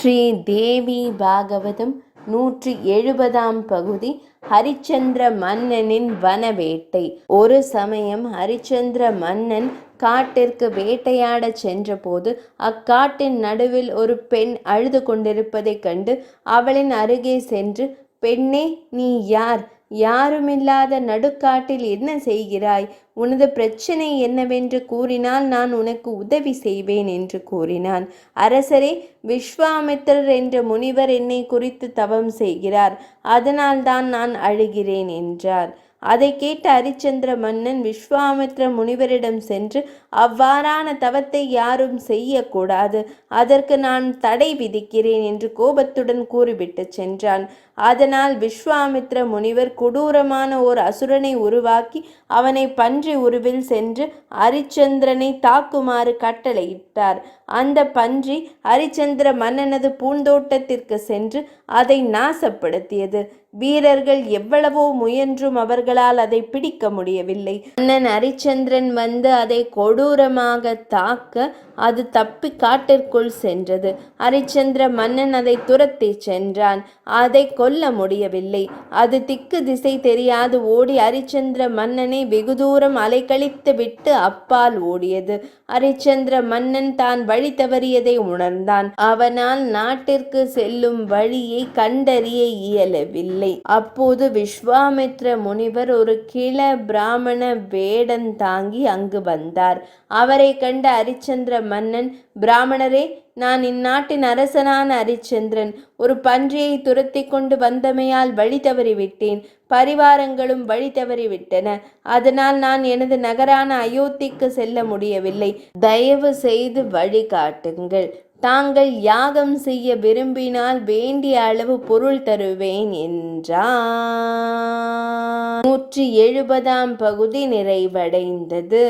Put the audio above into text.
ஸ்ரீ தேவி பாகவதம் 170ஆம் பகுதி. ஹரிச்சந்திர மன்னனின் வனவேட்டை. ஒரு சமயம் ஹரிச்சந்திர மன்னன் காட்டிற்கு வேட்டையாடச் சென்றபோது அக்காட்டின் நடுவில் ஒரு பெண் அழுது கொண்டிருப்பதைக் கண்டு அவளின் அருகே சென்று, பெண்ணே, நீ யார்? யாருமில்லாத நடுக்காட்டில் என்ன செய்கிறாய்? உனது பிரச்சனை என்னவென்று கூறினால் நான் உனக்கு உதவி செய்வேன் என்று கூறினான். அரசரே, விஸ்வாமித்திரர் என்ற முனிவர் என்னை குறித்து தவம் செய்கிறார், அதனால்தான் நான் அழுகிறேன் என்றார். அதை கேட்ட ஹரிச்சந்திர மன்னன் விஸ்வாமித்ர முனிவரிடம் சென்று, அவ்வாறான தவத்தை யாரும் செய்யக்கூடாது, அதற்கு நான் தடை விதிக்கிறேன் என்று கோபத்துடன் கூறிவிட்டு சென்றான். அதனால் விஸ்வாமித்ர முனிவர் கொடூரமான ஓர் அசுரனை உருவாக்கி அவனை பன்றி உருவில் சென்று ஹரிச்சந்திரனை தாக்குமாறு கட்டளையிட்டார். அந்த பன்றி ஹரிச்சந்திர மன்னனது பூந்தோட்டத்திற்கு சென்று அதை நாசப்படுத்தியது. வீரர்கள் எவ்வளவோ முயன்றும் அவர்களால் அதை பிடிக்க முடியவில்லை. மன்னன் ஹரிச்சந்திரன் வந்து அதை கொடூரமாக தாக்க அது தப்பி காட்டிற்குள் சென்றது. ஹரிச்சந்திர மன்னன் அதை துரத்தி சென்றான். அதை கொல்ல முடியவில்லை. அது திக்கு திசை தெரியாது ஓடி ஹரிச்சந்திர மன்னனை வெகு தூரம் அலைக்கழித்து விட்டு அப்பால் ஓடியது. ஹரிச்சந்திர மன்னன் தான் வழி தவறியதை உணர்ந்தான். அவனால் நாட்டிற்கு செல்லும் வழியை கண்டறிய இயலவில்லை. அப்போது விஸ்வாமித்ர முனிவர் ஒரு கிழ பிராமண வேடன் தாங்கி அங்கு வந்தார். அவரை கண்ட ஹரிச்சந்திர மன்னன், பிராமணரே, நான் இந்நாட்டின் அரசனான ஹரிச்சந்திரன். ஒரு பன்றியை துரத்தி கொண்டு வந்தமையால் வழி தவறிவிட்டேன். பரிவாரங்களும் வழி தவறிவிட்டன. அதனால் நான் எனது நகரான அயோத்திக்கு செல்ல முடியவில்லை. தயவு செய்து வழிகாட்டுங்கள். தாங்கள் யாகம் செய்ய விரும்பினால் வேண்டிய அளவு பொருள் தருவேன் என்றார். 170ஆம் பகுதி நிறைவடைந்தது.